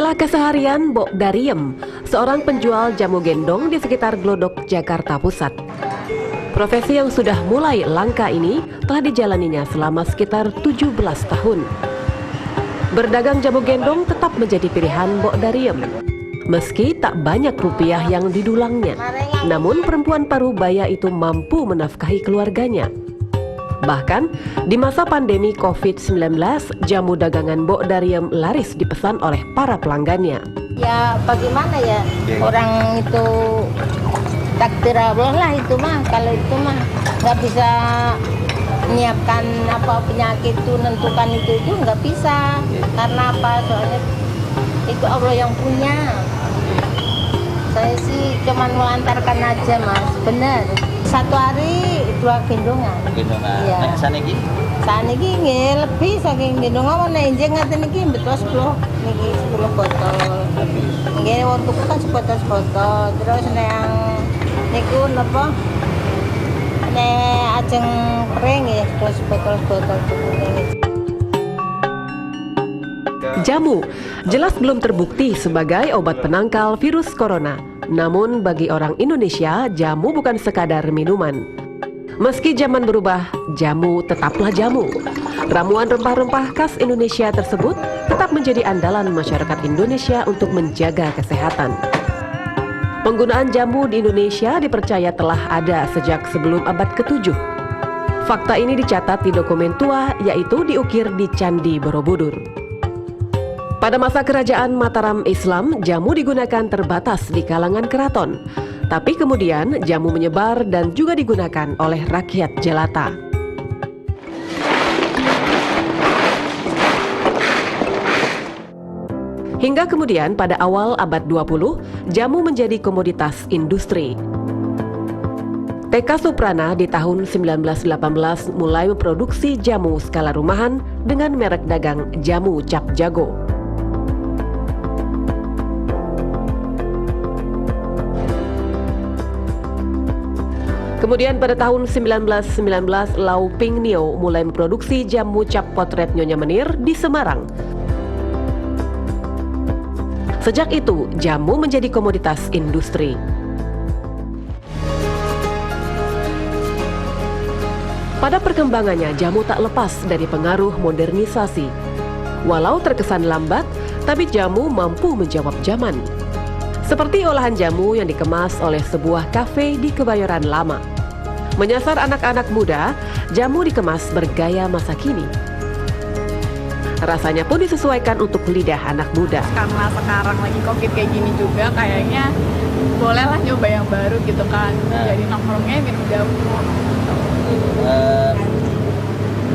Inilah keseharian Mbok Dariem, seorang penjual jamu gendong di sekitar Glodok, Jakarta Pusat. Profesi yang sudah mulai langka ini telah dijalaninya selama sekitar 17 tahun. Berdagang jamu gendong tetap menjadi pilihan Mbok Dariem. Meski tak banyak rupiah yang didulangnya, namun perempuan parubaya itu mampu menafkahi keluarganya. Bahkan, di masa pandemi COVID-19, jamu dagangan Mbok Dariem laris dipesan oleh para pelanggannya. Ya bagaimana ya, orang itu takdir Allah lah itu mah. Kalau itu mah nggak bisa menyiapkan apa penyakit itu, nentukan itu nggak bisa. Karena apa? Soalnya itu Allah yang punya. Saya sih cuman melantarkan aja mas, bener. Satu hari 2 gendongan. Gendongan. Iya. Saniki? Saniki nggih lebih saking gendongan ana enjing ngaten iki betul 10 niki 10 botol. Nggih waktu kan sebotol-sebotol. Terus yang niku napa? Nek ajeng kering ya terus botol-botol kuning. Jamu jelas belum terbukti sebagai obat penangkal virus corona. Namun bagi orang Indonesia, jamu bukan sekadar minuman. Meski zaman berubah, jamu tetaplah jamu. Ramuan rempah-rempah khas Indonesia tersebut tetap menjadi andalan masyarakat Indonesia untuk menjaga kesehatan. Penggunaan jamu di Indonesia dipercaya telah ada sejak sebelum abad ke-7. Fakta ini dicatat di dokumen tua, yaitu diukir di Candi Borobudur. Pada masa kerajaan Mataram Islam, jamu digunakan terbatas di kalangan keraton. Tapi kemudian jamu menyebar dan juga digunakan oleh rakyat jelata. Hingga kemudian pada awal abad 20, jamu menjadi komoditas industri. TK Suprana di tahun 1918 mulai memproduksi jamu skala rumahan dengan merek dagang Jamu Cap Jago. Kemudian pada tahun 1919, Lau Ping Nio mulai memproduksi jamu cap potret Nyonya Menir di Semarang. Sejak itu, jamu menjadi komoditas industri. Pada perkembangannya, jamu tak lepas dari pengaruh modernisasi. Walau terkesan lambat, tapi jamu mampu menjawab zaman. Seperti olahan jamu yang dikemas oleh sebuah kafe di Kebayoran Lama. Menyasar anak-anak muda, jamu dikemas bergaya masa kini. Rasanya pun disesuaikan untuk lidah anak muda. Karena sekarang lagi COVID kayak gini juga, kayaknya bolehlah nyoba yang baru gitu kan. Jadi nongkrongnya minum jamu.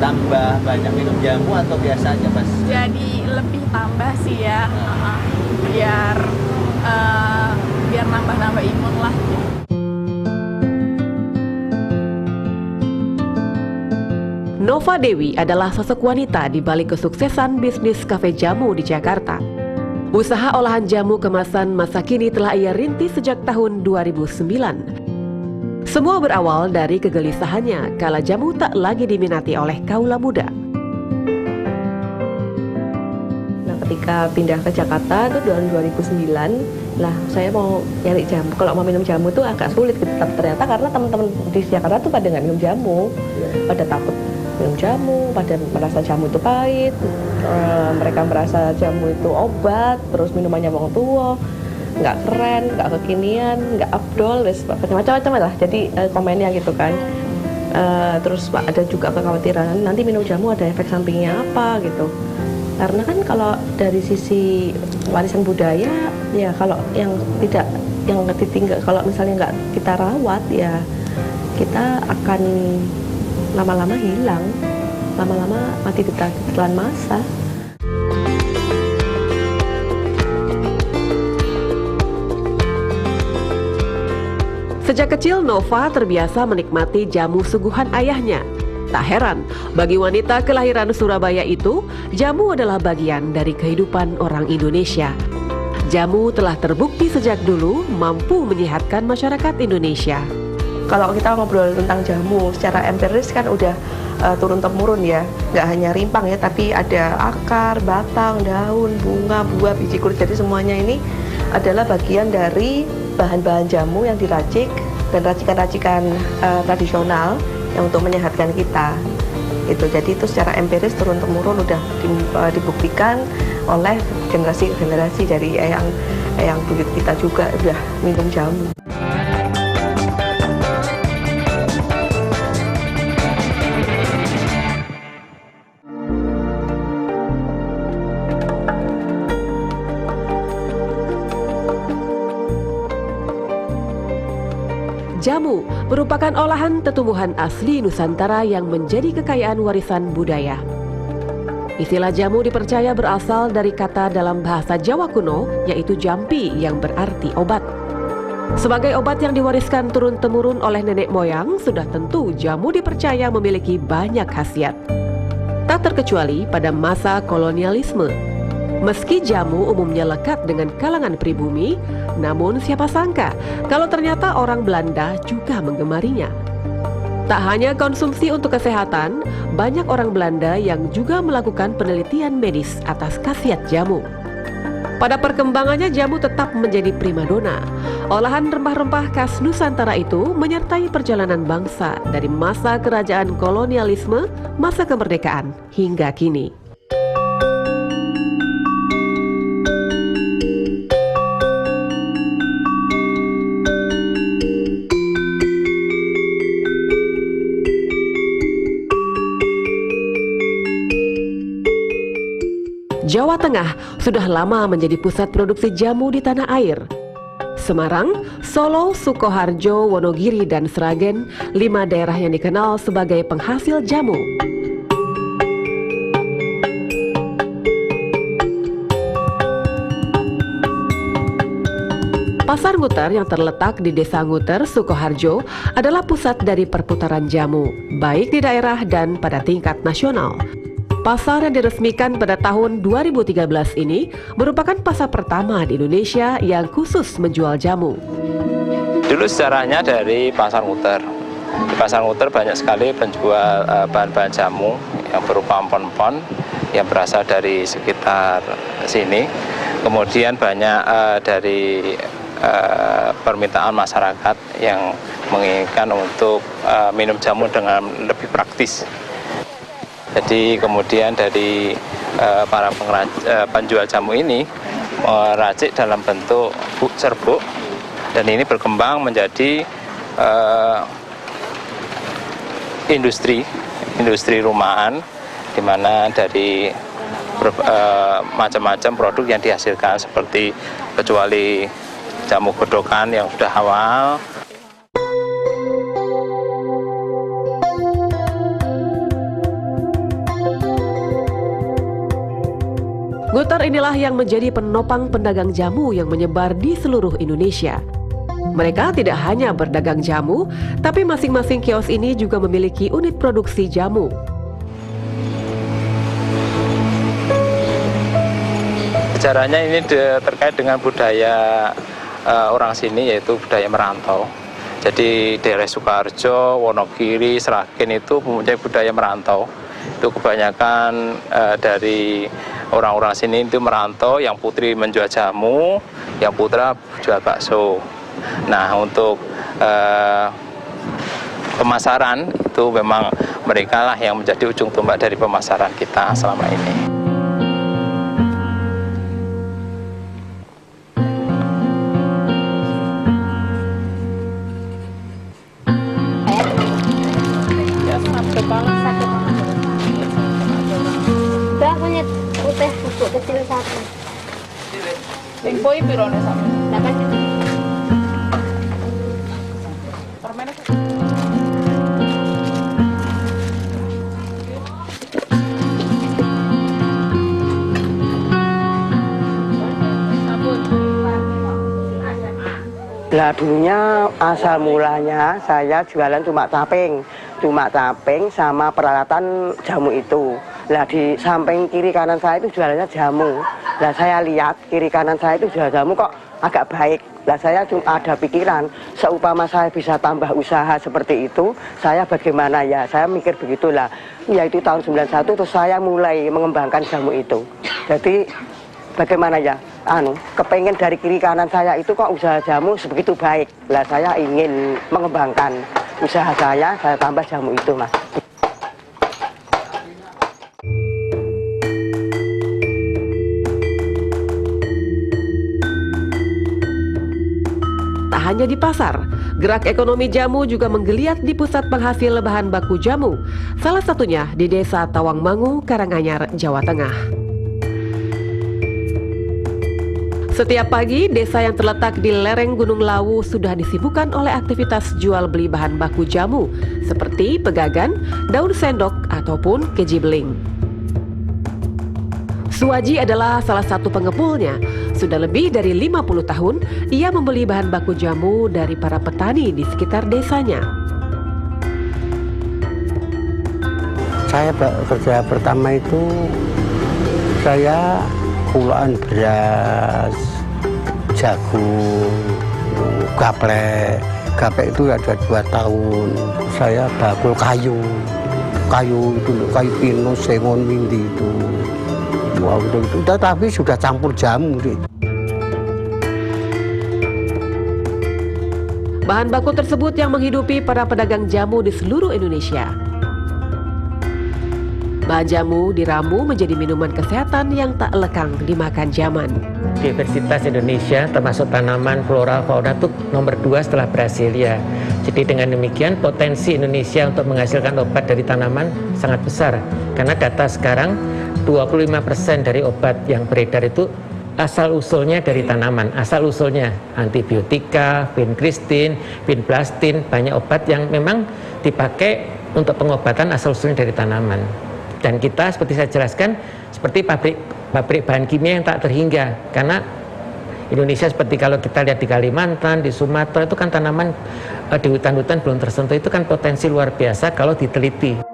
Tambah banyak minum jamu atau biasa aja Mas? Jadi lebih tambah sih ya, biar nambah-nambah imun lah. Nova Dewi adalah sosok wanita di balik kesuksesan bisnis kafe jamu di Jakarta. Usaha olahan jamu kemasan masa kini telah ia rintis sejak tahun 2009. Semua berawal dari kegelisahannya kala jamu tak lagi diminati oleh kaula muda. Nah, ketika pindah ke Jakarta itu tahun 2009, lah saya mau nyari jamu. Kalau mau minum jamu itu agak sulit gitu. Ternyata karena teman-teman di Jakarta tuh pada nggak minum jamu, pada takut minum jamu, pada merasa jamu itu pahit, mereka merasa jamu itu obat, terus minumannya wong tua, nggak keren, nggak kekinian, nggak afdol, macam-macam lah. Jadi komennya gitu kan. Terus ada juga kekhawatiran nanti minum jamu ada efek sampingnya apa gitu. Karena kan kalau dari sisi warisan budaya, ya kalau yang ditinggal, kalau misalnya nggak kita rawat, ya kita akan lama-lama hilang, lama-lama mati ditelan masa. Sejak kecil Nova terbiasa menikmati jamu suguhan ayahnya. Tak heran, bagi wanita kelahiran Surabaya itu, jamu adalah bagian dari kehidupan orang Indonesia. Jamu telah terbukti sejak dulu mampu menyehatkan masyarakat Indonesia. kalau kita ngobrol tentang jamu secara empiris kan udah turun-temurun ya, nggak hanya rimpang ya, tapi ada akar, batang, daun, bunga, buah, biji kulit. Jadi semuanya ini adalah bagian dari bahan-bahan jamu yang diracik dan racikan-racikan tradisional yang untuk menyehatkan kita. Itu jadi itu secara empiris turun-temurun udah dibuktikan oleh generasi-generasi dari eyang buyut kita juga udah minum jamu. Jamu merupakan olahan tumbuhan asli Nusantara yang menjadi kekayaan warisan budaya. Istilah jamu dipercaya berasal dari kata dalam bahasa Jawa kuno, yaitu jampi yang berarti obat. Sebagai obat yang diwariskan turun-temurun oleh nenek moyang, sudah tentu jamu dipercaya memiliki banyak khasiat. Tak terkecuali pada masa kolonialisme. Meski jamu umumnya lekat dengan kalangan pribumi, namun siapa sangka kalau ternyata orang Belanda juga menggemarinya. Tak hanya konsumsi untuk kesehatan, banyak orang Belanda yang juga melakukan penelitian medis atas khasiat jamu. Pada perkembangannya jamu tetap menjadi primadona. Olahan rempah-rempah khas Nusantara itu menyertai perjalanan bangsa dari masa kerajaan kolonialisme, masa kemerdekaan hingga kini. Jawa Tengah sudah lama menjadi pusat produksi jamu di tanah air. Semarang, Solo, Sukoharjo, Wonogiri, dan Sragen, 5 daerah yang dikenal sebagai penghasil jamu. Pasar Nguter yang terletak di Desa Nguter, Sukoharjo adalah pusat dari perputaran jamu, baik di daerah dan pada tingkat nasional. Pasar yang diresmikan pada tahun 2013 ini merupakan pasar pertama di Indonesia yang khusus menjual jamu. Dulu sejarahnya dari Pasar Nguter. Di Pasar Nguter banyak sekali penjual bahan-bahan jamu yang berupa empon-empon yang berasal dari sekitar sini. Kemudian banyak dari permintaan masyarakat yang menginginkan untuk minum jamu dengan lebih praktis. Jadi kemudian dari para penjual jamu ini meracik dalam bentuk serbuk, dan ini berkembang menjadi industri rumahan, di mana dari macam-macam produk yang dihasilkan, seperti kecuali jamu godokan yang sudah awal. Nguter inilah yang menjadi penopang pedagang jamu yang menyebar di seluruh Indonesia. Mereka tidak hanya berdagang jamu, tapi masing-masing kios ini juga memiliki unit produksi jamu. Sejarahnya ini terkait dengan budaya orang sini, yaitu budaya merantau. Jadi daerah Sukoharjo, Wonogiri, Sragen itu mempunyai budaya merantau. Itu kebanyakan dari orang-orang sini itu merantau, yang putri menjual jamu, yang putra jual bakso. Nah, untuk pemasaran itu memang mereka lah yang menjadi ujung tombak dari pemasaran kita selama ini. Berapa putih untuk kecil satu? Info pirone sama. 8 juta. Permen Lah dulunya asal mulanya saya jualan cuma taping sama peralatan jamu itu. Lah di samping kiri kanan saya itu jualannya jamu. Lah saya lihat kiri kanan saya itu jual jamu kok agak baik. Lah saya cuma ada pikiran, seumpama saya bisa tambah usaha seperti itu, saya bagaimana ya? Saya mikir begitulah. Ya itu tahun 91 terus saya mulai mengembangkan jamu itu. Jadi bagaimana ya? Kepengen dari kiri kanan saya itu kok usaha jamu sebegitu baik. Lah saya ingin mengembangkan usaha saya tambah jamu itu, Mas. Tak hanya di pasar, gerak ekonomi jamu juga menggeliat di pusat penghasil bahan baku jamu, salah satunya di Desa Tawangmangu, Karanganyar, Jawa Tengah. Setiap pagi, desa yang terletak di lereng Gunung Lawu sudah disibukkan oleh aktivitas jual beli bahan baku jamu seperti pegagan, daun sendok, ataupun keji beling. Suwaji adalah salah satu pengepulnya. Sudah lebih dari 50 tahun, ia membeli bahan baku jamu dari para petani di sekitar desanya. Saya kerja pertama itu, saya kulaan beras, jagung, gaplek. Gaplek itu ada 2 tahun. Saya bakul kayu itu, kayu pinus, sengon, windy itu. Wow, itu. Tapi sudah campur jamu. Bahan baku tersebut yang menghidupi para pedagang jamu di seluruh Indonesia. Bahan jamu diramu menjadi minuman kesehatan yang tak lekang dimakan zaman. Diversitas Indonesia termasuk tanaman floral fauna itu nomor 2 setelah Brasilia. Jadi dengan demikian potensi Indonesia untuk menghasilkan obat dari tanaman sangat besar. Karena data sekarang 25% dari obat yang beredar itu asal usulnya dari tanaman. Asal usulnya antibiotika, vincristin, vinblastin, banyak obat yang memang dipakai untuk pengobatan asal usulnya dari tanaman. Dan kita seperti saya jelaskan seperti pabrik bahan kimia yang tak terhingga, karena Indonesia seperti kalau kita lihat di Kalimantan, di Sumatera itu kan tanaman di hutan-hutan belum tersentuh, itu kan potensi luar biasa kalau diteliti.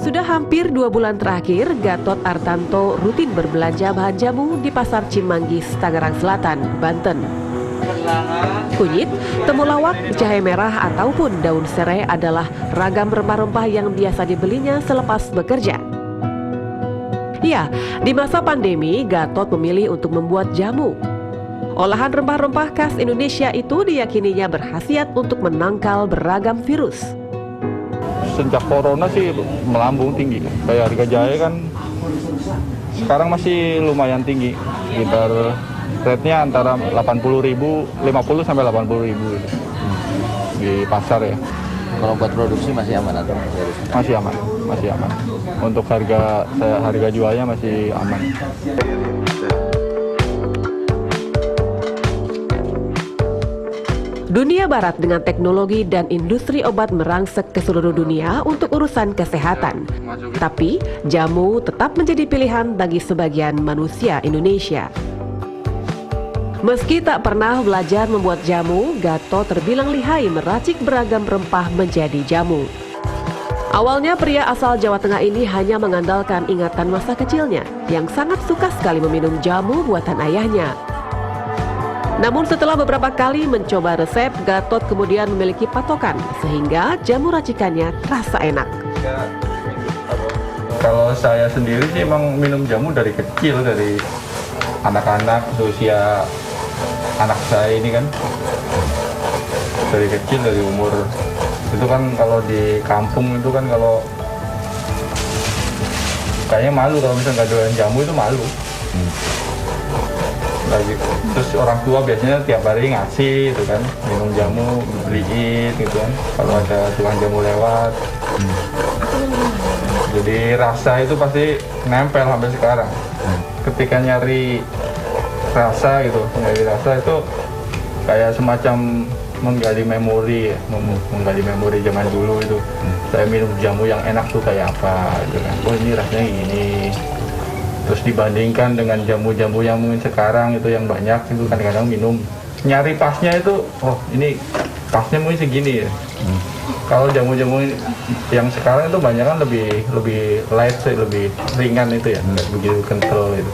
Sudah hampir 2 bulan terakhir, Gatot Artanto rutin berbelanja bahan jamu di Pasar Cimanggis, Tangerang Selatan, Banten. Kunyit, temulawak, jahe merah, ataupun daun serai adalah ragam rempah-rempah yang biasa dibelinya selepas bekerja. Ya, di masa pandemi, Gatot memilih untuk membuat jamu. Olahan rempah-rempah khas Indonesia itu diyakininya berkhasiat untuk menangkal beragam virus. Sejak corona sih melambung tinggi. Kayak harga jahe kan sekarang masih lumayan tinggi. Sekitar rate-nya antara 50 sampai 80.000 di pasar ya. Kalau buat produksi masih aman atau? Masih aman. Untuk harga jualnya masih aman. Dunia Barat dengan teknologi dan industri obat merangsek ke seluruh dunia untuk urusan kesehatan. Tapi, jamu tetap menjadi pilihan bagi sebagian manusia Indonesia. Meski tak pernah belajar membuat jamu, Gatot terbilang lihai meracik beragam rempah menjadi jamu. Awalnya pria asal Jawa Tengah ini hanya mengandalkan ingatan masa kecilnya yang sangat suka sekali meminum jamu buatan ayahnya. Namun setelah beberapa kali mencoba resep, Gatot kemudian memiliki patokan sehingga jamu racikannya terasa enak. Kalau saya sendiri sih emang minum jamu dari kecil, dari anak-anak usia anak saya ini kan. Dari kecil, dari umur itu kan kalau di kampung itu kan kalau kayaknya malu kalau misalnya nggak jualan jamu itu malu. Lagi terus orang tua biasanya tiap hari ngasih itu kan, minum jamu, beliin gitu kan kalau ada tukang jamu lewat. Jadi rasa itu pasti nempel sampai sekarang. Ketika nyari rasa itu kayak semacam menggali memori ya, menggali memori zaman dulu itu. Saya minum jamu yang enak tuh kayak apa gitu kan. Oh ini rasanya gini. Terus dibandingkan dengan jamu-jamu yang mungkin sekarang itu yang banyak itu kadang-kadang minum nyari pasnya itu, oh ini pasnya mungkin segini ya. Kalau jamu-jamu yang sekarang itu banyak kan lebih light sih, lebih ringan itu ya, nggak begitu kental itu.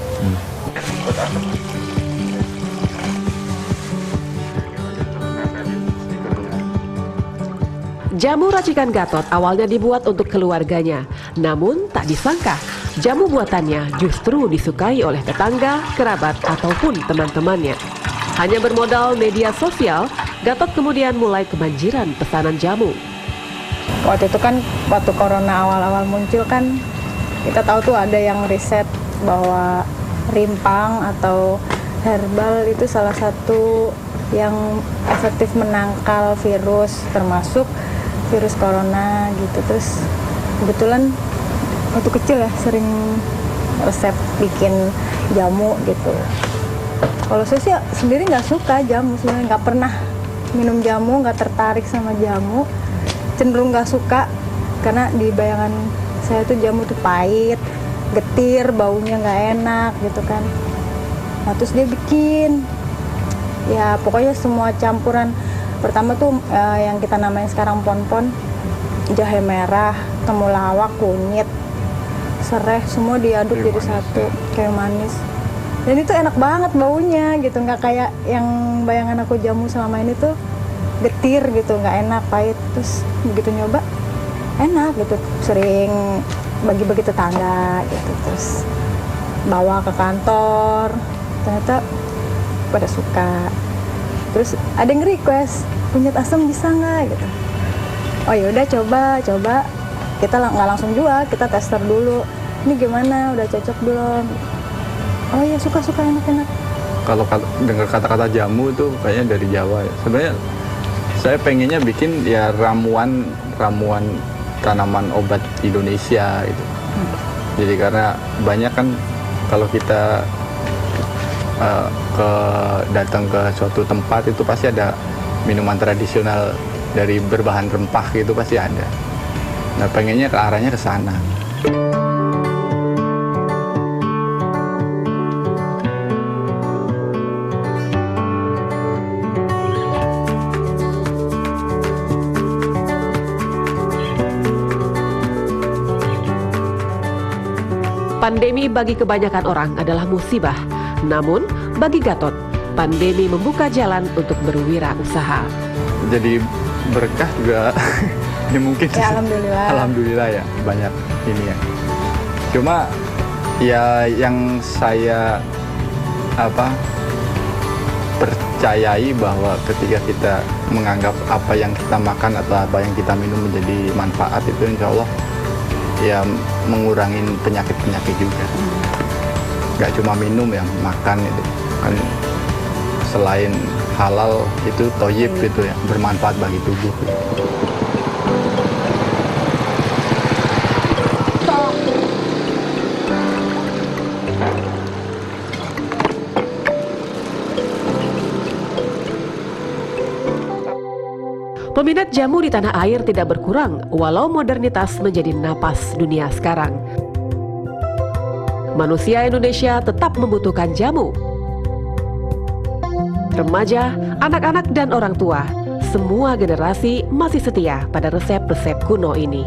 Jamu racikan Gatot awalnya dibuat untuk keluarganya, namun tak disangka jamu buatannya justru disukai oleh tetangga, kerabat, ataupun teman-temannya. Hanya bermodal media sosial, Gatot kemudian mulai kebanjiran pesanan jamu. Waktu itu kan, waktu corona awal-awal muncul kan, kita tahu tuh ada yang riset bahwa rimpang atau herbal itu salah satu yang efektif menangkal virus, termasuk virus corona gitu. Terus kebetulan waktu kecil ya sering resep bikin jamu gitu. Kalau saya sih sendiri nggak suka jamu, sebenarnya nggak pernah minum jamu, nggak tertarik sama jamu, cenderung nggak suka karena di bayangan saya tuh jamu tuh pahit, getir, baunya nggak enak gitu kan. Nah terus dia bikin, ya pokoknya semua campuran. Pertama tuh yang kita namain sekarang pon-pon, jahe merah, temulawak, kunyit, serai, semua diaduk jadi satu, kayu manis. Dan itu enak banget baunya gitu, nggak kayak yang bayangan aku jamu selama ini tuh getir gitu, nggak enak, pahit. Terus begitu nyoba, enak gitu, sering bagi-bagi tetangga gitu, terus bawa ke kantor, ternyata pada suka. Terus ada yang request, kunyit asam bisa nggak gitu. Oh yaudah coba, kita nggak langsung jual, kita tester dulu. Ini gimana, udah cocok belum? Oh ya suka enak-enak. Kalau dengar kata-kata jamu itu kayaknya dari Jawa ya. Sebenarnya saya pengennya bikin ya ramuan tanaman obat Indonesia itu. Jadi karena banyak kan kalau kita datang ke suatu tempat itu pasti ada minuman tradisional dari berbahan rempah gitu, pasti ada. Nah pengennya ke arahnya ke sana. Pandemi bagi kebanyakan orang adalah musibah. Namun, bagi Gatot, pandemi membuka jalan untuk berwirausaha. Jadi berkah juga ya mungkin. Ya, alhamdulillah. Alhamdulillah ya, banyak ini ya. Cuma ya yang saya percayai bahwa ketika kita menganggap apa yang kita makan atau apa yang kita minum menjadi manfaat, itu insya Allah ya mengurangin penyakit-penyakit juga. Gak cuma minum, yang makan itu kan selain halal itu toyib gitu ya, bermanfaat bagi tubuh. Peminat jamu di tanah air tidak berkurang walau modernitas menjadi napas dunia sekarang. Manusia Indonesia tetap membutuhkan jamu. Remaja, anak-anak dan orang tua, semua generasi masih setia pada resep-resep kuno ini.